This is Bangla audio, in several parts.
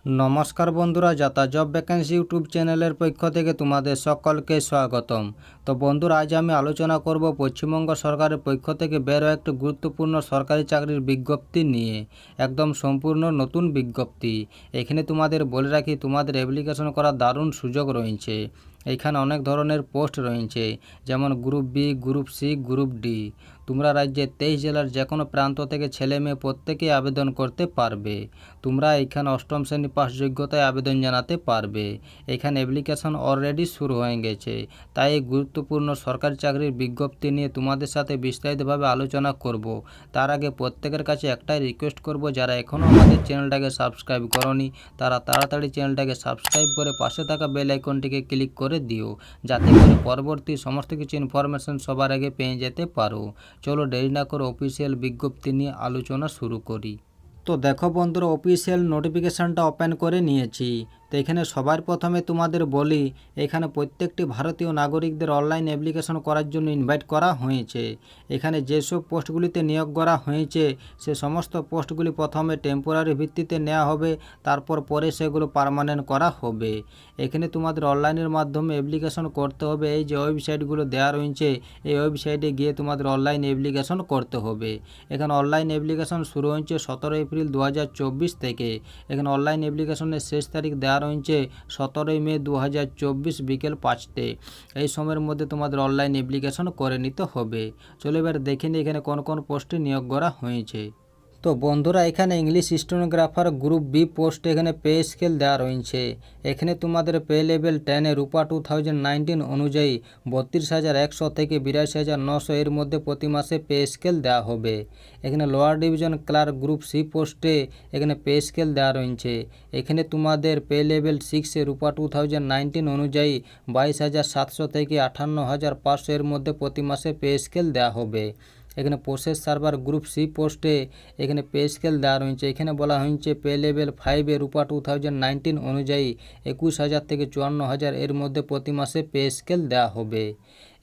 নমস্কার বন্ধুরা, যাতা জব ভ্যাকেন্সি ইউটিউব চ্যানেলের পক্ষ থেকে তোমাদের সকলকে স্বাগতম। তো বন্ধুরা, আজ আমি আলোচনা করব পশ্চিমবঙ্গ সরকারের পক্ষ থেকে বেরো একটি গুরুত্বপূর্ণ সরকারি চাকরির বিজ্ঞপ্তি নিয়ে। একদম সম্পূর্ণ নতুন বিজ্ঞপ্তি। এখানে তোমাদের বলে রাখি, তোমাদের অ্যাপ্লিকেশন করার দারুণ সুযোগ রয়েছে। এখানে অনেক ধরনের পোস্ট রয়েছে, যেমন group B, group C, group D. তোমরা রাজ্যের 23 জেলার যে কোনো প্রান্ত থেকে ছেলে মেয়ে প্রত্যেকেই আবেদন করতে পারবে। তোমরা এখানে অষ্টম শ্রেণী পাস যোগ্যতায় আবেদন জানাতে পারবে। এখানে অ্যাপ্লিকেশন অলরেডি শুরু হয়ে গেছে। তাই এই গুরুত্বপূর্ণ সরকারি চাকরির বিজ্ঞপ্তি নিয়ে তোমাদের সাথে বিস্তারিতভাবে আলোচনা করব। তার আগে প্রত্যেকের কাছে একটাই রিকোয়েস্ট করব, যারা এখনও আমাদের চ্যানেলটাকে সাবস্ক্রাইব করনি তারা তাড়াতাড়ি চ্যানেলটাকে সাবস্ক্রাইব করে পাশে থাকা বেল আইকনটিকে ক্লিক করে দিও, যাতে করে পরবর্তী সমস্ত কিছু ইনফরমেশন সবার আগে পেয়ে যেতে পারো। চলো দেরি না করে অফিসিয়াল বিজ্ঞপ্তি নিয়ে আলোচনা শুরু করি। তো দেখো বন্ধুরা, অফিসিয়াল নোটিফিকেশানটা ওপেন করে নিয়েছি। তো এখানে সবার প্রথমে তোমাদের বলি, এখানে প্রত্যেকটি ভারতীয় নাগরিকদের অনলাইন অ্যাপ্লিকেশন করার জন্য ইনভাইট করা হয়েছে। এখানে যেসব পোস্টগুলিতে নিয়োগ করা হয়েছে সে সমস্ত পোস্টগুলি প্রথমে টেম্পোরারি ভিত্তিতে নেওয়া হবে, তারপর পরে সেগুলো পার্মানেন্ট করা হবে। এখানে তোমাদের অনলাইনের মাধ্যমে অ্যাপ্লিকেশন করতে হবে। এই যে ওয়েবসাইটগুলো দেওয়া রয়েছে, এই ওয়েবসাইটে গিয়ে তোমাদের অনলাইন অ্যাপ্লিকেশন করতে হবে। এখানে অনলাইন অ্যাপ্লিকেশন শুরু হয়েছে 17 এপ্রিল 2024 থেকে। এখানে অনলাইন অ্যাপ্লিকেশনের শেষ তারিখ দেওয়া রয়েছে 17 মে 2024 বিকেল 5টে। এই সময়ের মধ্যে তোমাদের অনলাইন অ্যাপ্লিকেশন করে নিতে হবে। চলো এবার দেখে নিই এখানে কোন কোন পোস্টে নিয়োগ করা হয়েছে। তো বন্ধুরা, এখানে English stenographer group B post এখানে পে স্কেল দেওয়া রয়েছে। এখানে তোমাদের পে লেভেল 10 রূপা 2019 অনুযায়ী 32,100 থেকে 82,900 এর মধ্যে প্রতি মাসে পে স্কেল দেওয়া হবে। এখানে lower division clerk group C পোস্টে এখানে পে স্কেল দেওয়া রয়েছে। এখানে তোমাদের পে লেভেল 6 রূপা 2019 অনুযায়ী 22,700 থেকে 58,500 এর মধ্যে প্রতি মাসে পে স্কেল দেওয়া হবে। এখানে প্রসেস সার্ভার গ্রুপ সি পোস্টে এখানে পে স্কেল দেওয়া রয়েছে। এখানে বলা হয়েছে পে লেভেল 5 রূপা 2019 অনুযায়ী 21,000 থেকে 54,000 এর মধ্যে প্রতি মাসে পে স্কেল দেওয়া হবে।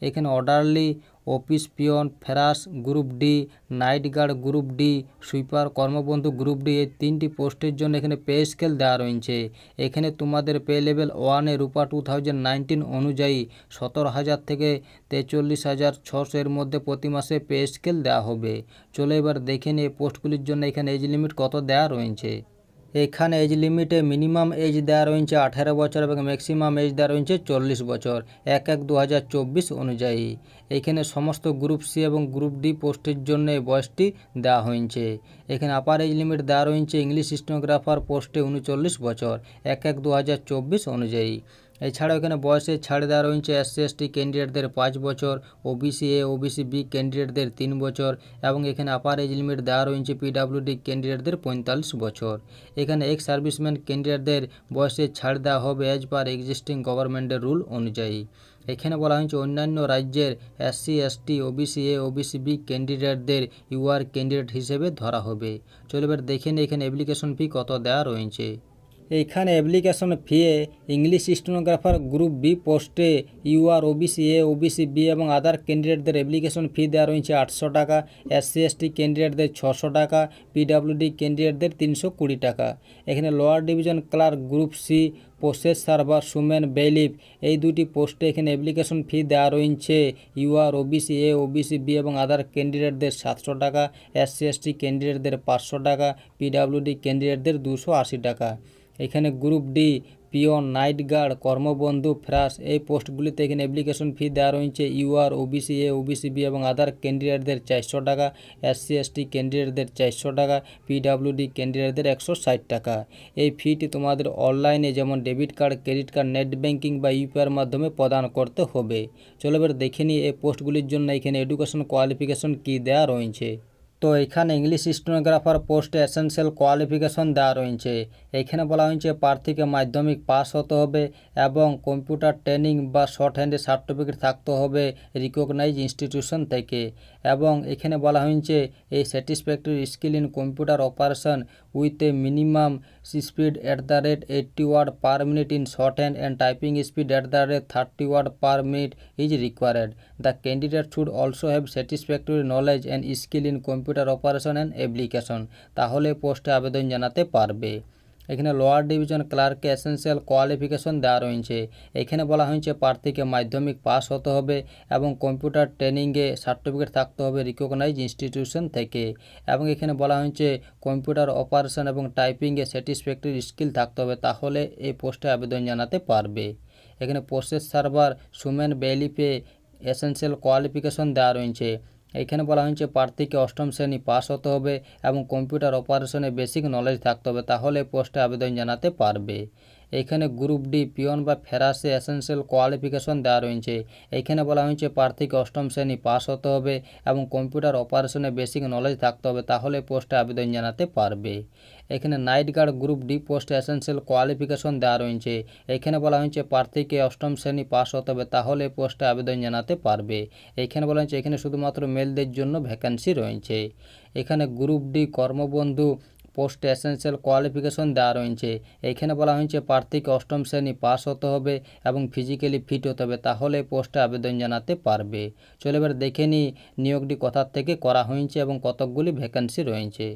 এখানে অর্ডারলি, অফিস পিয়ন, ফেরাস group D, night guard group D, sweeper কর্মবন্ধু গ্রুপ ডি, এই 3টি পোস্টের জন্য এখানে পে স্কেল দেওয়া রয়েছে। এখানে তোমাদের পে লেভেল 1 রূপা 2019 অনুযায়ী 17,000 থেকে 43,600 এর মধ্যে প্রতি মাসে পে স্কেল দেওয়া হবে। চলো এবার দেখে নিই পোস্টগুলির জন্য এখানে এজ লিমিট কত দেওয়া রয়েছে। এখানে এজ লিমিটে মিনিমাম এজ দেওয়া রয়েছে 18 বছর এবং ম্যাক্সিমাম এজ দেওয়া রয়েছে 40 বছর 1/1/2024 অনুযায়ী। এখানে সমস্ত গ্রুপ সি এবং গ্রুপ ডি পোস্টের জন্য বয়সটি দেওয়া হয়েছে। এখানে আপার এজ লিমিট দেওয়া রয়েছে ইংলিশ স্টেনোগ্রাফার পোস্টে 39 বছর 1/1/2024 অনুযায়ী। এছাড়াও এখানে বয়সের ছাড় দেওয়া রয়েছে SC/ST ক্যান্ডিডেটদের 5 বছর, ওবিসি এ, ওবিসি বি ক্যান্ডিডেটদের 3 বছর এবং এখানে আপার এজ লিমিট দেওয়া রয়েছে PWD ক্যান্ডিডেটদের 45 বছর। এখানে এক্স সার্ভিসম্যান ক্যান্ডিডেটদের বয়সে ছাড় দেওয়া হবে অ্যাজ পার এক্সিস্টিং গভর্নমেন্টের রুল অনুযায়ী। এখানে বলা হয়েছে অন্যান্য রাজ্যের SC/ST, OBC A, OBC B ক্যান্ডিডেটদের ইউআর ক্যান্ডিডেট হিসেবে ধরা হবে। চলো এবার দেখে নিই এখানে অ্যাপ্লিকেশন ফি কত দেওয়া রয়েছে। এইখানে application fee English stenographer group B পোস্টে UR, OBC A, OBC B এবং আদার ক্যান্ডিডেটদের অ্যাপ্লিকেশন ফি দেওয়া রয়েছে 800 টাকা, SC/ST ক্যান্ডিডেটদের 600 টাকা, PWD ক্যান্ডিডেটদের 320 টাকা। এখানে lower division clerk group C process server সুমেন বেইলিফ, এই দুটি পোস্টে এখানে অ্যাপ্লিকেশন ফি দেওয়া রয়েছে UR, OBC A, OBC B এবং আদার ক্যান্ডিডেটদের 700 টাকা, SC/ST ক্যান্ডিডেটদের 500 টাকা, PWD ক্যান্ডিডেটদের 280 টাকা। এখানে group D peon, night guard, কর্মবন্ধু, ফ্রাস, এই পোস্টগুলিতে এখানে অ্যাপ্লিকেশন ফি দেওয়া রয়েছে UR, OBC A, OBC B এবং আদার ক্যান্ডিডেটদের 400 টাকা, SC/ST ক্যান্ডিডেটদের 400 টাকা, PWD ক্যান্ডিডেটদের 160 টাকা। এই ফিটি তোমাদের অনলাইনে যেমন debit card, credit card, net banking বা ইউপিআইয়ের মাধ্যমে প্রদান করতে হবে। চলো এবার দেখে নিই এই পোস্টগুলির জন্য এখানে এডুকেশন কোয়ালিফিকেশন কী দেওয়া রয়েছে। তো এখানে ইংলিশ স্টেনোগ্রাফার পোস্টে এসেনশিয়াল কোয়ালিফিকেশন দেওয়া রয়েছে। এখানে বলা হয়েছে প্রার্থীকে মাধ্যমিক পাস হতে হবে এবং কম্পিউটার ট্রেনিং বা শর্ট হ্যান্ডে সার্টিফিকেট থাকতে হবে রিকগনাইজ ইনস্টিটিউশন থেকে। এবং এখানে বলা হয়েছে এই satisfactory skill in computer operation with a minimum speed @80 word per minute in shorthand and typing speed @30 word per minute is required. The candidate should also have satisfactory knowledge and skill in computer operation and application, তাহলে পোস্টে আবেদন জানাতে পারবে। এখানে লোয়ার ডিভিশন ক্লার্কে এসেনশিয়াল কোয়ালিফিকেশন দেওয়া রয়েছে। এখানে বলা হয়েছে প্রার্থীকে মাধ্যমিক পাস হতে হবে এবং কম্পিউটার ট্রেনিংয়ে সার্টিফিকেট থাকতে হবে রিকগনাইজ ইনস্টিটিউশন থেকে। এবং এখানে বলা হয়েছে কম্পিউটার অপারেশন এবং টাইপিংয়ে স্যাটিসফ্যাক্টরি স্কিল থাকতে হবে, তাহলে এই পোস্টে আবেদন জানাতে পারবে। এখানে প্রসেস সার্ভার সুমেন বেলিপে এসেনশিয়াল কোয়ালিফিকেশন দেওয়া রয়েছে। এখানে বলা হয়েছে প্রার্থীকে অষ্টম শ্রেণী পাস হতে হবে এবং কম্পিউটার অপারেশনে বেসিক নলেজ থাকতে হবে, তাহলে পোস্টে আবেদন জানাতে পারবে। এখানে গ্রুপ ডি পিয়ন বা ফেরাসে এসেনশিয়াল কোয়ালিফিকেশন দেওয়া রয়েছে। এখানে বলা হয়েছে প্রার্থীকে অষ্টম শ্রেণী পাস হতে হবে এবং কম্পিউটার অপারেশনে বেসিক নলেজ থাকতে হবে, তাহলে পোস্টে আবেদন জানাতে পারবে। এখানে নাইট গার্ড গ্রুপ ডি পোস্টে এসেনশিয়াল কোয়ালিফিকেশন দেওয়া রয়েছে। এখানে বলা হয়েছে প্রার্থীকে অষ্টম শ্রেণী পাস হতে হবে, তাহলে পোস্টে আবেদন জানাতে পারবে। এখানে বলা হয়েছে এখানে শুধুমাত্র মেলদের জন্য ভ্যাকেন্সি রয়েছে। এখানে গ্রুপ ডি কর্মবন্ধু পোস্টে এসেনশিয়াল কোয়ালিফিকেশন দেওয়া রয়েছে। এইখানে বলা হয়েছে প্রার্থীকে অষ্টম শ্রেণী পাস হতে হবে এবং ফিজিক্যালি ফিট হতে হবে, তাহলে পোস্টে আবেদন জানাতে পারবে। চলো এবার দেখে নিই নিয়োগটি কোথার থেকে করা হয়েছে এবং কতকগুলি ভ্যাকেন্সি রয়েছে।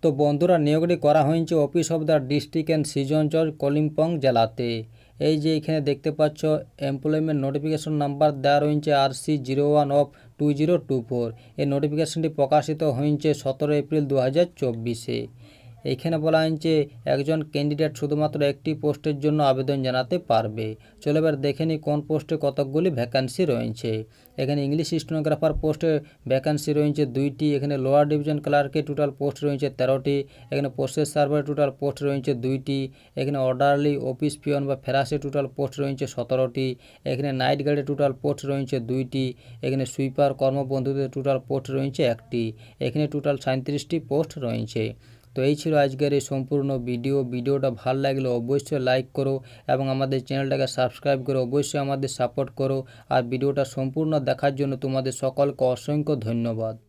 তো বন্ধুরা, নিয়োগটি করা হয়েছে office of the district and season জজ কলিম্পং জেলাতে। এই যে এখানে দেখতে পাচ্ছ এমপ্লয়মেন্ট নোটিফিকেশন নাম্বার দেওয়া রয়েছে RC01/2024। এই নোটিফিকেশনটি প্রকাশিত হয়েছে 17 এপ্রিল 2024-এ। এইখানে বলা হয়েছে একজন ক্যান্ডিডেট শুধুমাত্র একটি পোস্টের জন্য আবেদন জানাতে পারবে। চলো এবার দেখে নিই কোন পোস্টে কতকগুলি ভ্যাকান্সি রয়েছে। এখানে ইংলিশ স্টেনোগ্রাফার পোস্টে ভ্যাকান্সি রয়েছে 2টি। এখানে লোয়ার ডিভিশন ক্লার্কে টোটাল পোস্ট রয়েছে 13টি। এখানে প্রসেস সার্ভার টোটাল পোস্ট রয়েছে 2টি। এখানে অর্ডারলি অফিস পিয়ন বা ফেরাসে টোটাল পোস্ট রয়েছে 17টি। এখানে নাইট গার্ডে টোটাল পোস্ট রয়েছে 2টি। এখানে সুইপার কর্মবন্ধুদের টোটাল পোস্ট রয়েছে 1টি। এখানে টোটাল 37টি পোস্ট রয়েছে। তো এই ছিল আজকের এই সম্পূর্ণ ভিডিওটা ভালো লাগলে অবশ্যই লাইক করো এবং আমাদের চ্যানেলটাকে সাবস্ক্রাইব করো, অবশ্যই আমাদের সাপোর্ট করো। আর ভিডিওটা সম্পূর্ণ দেখার জন্য তোমাদের সকলকে অসংখ্য ধন্যবাদ।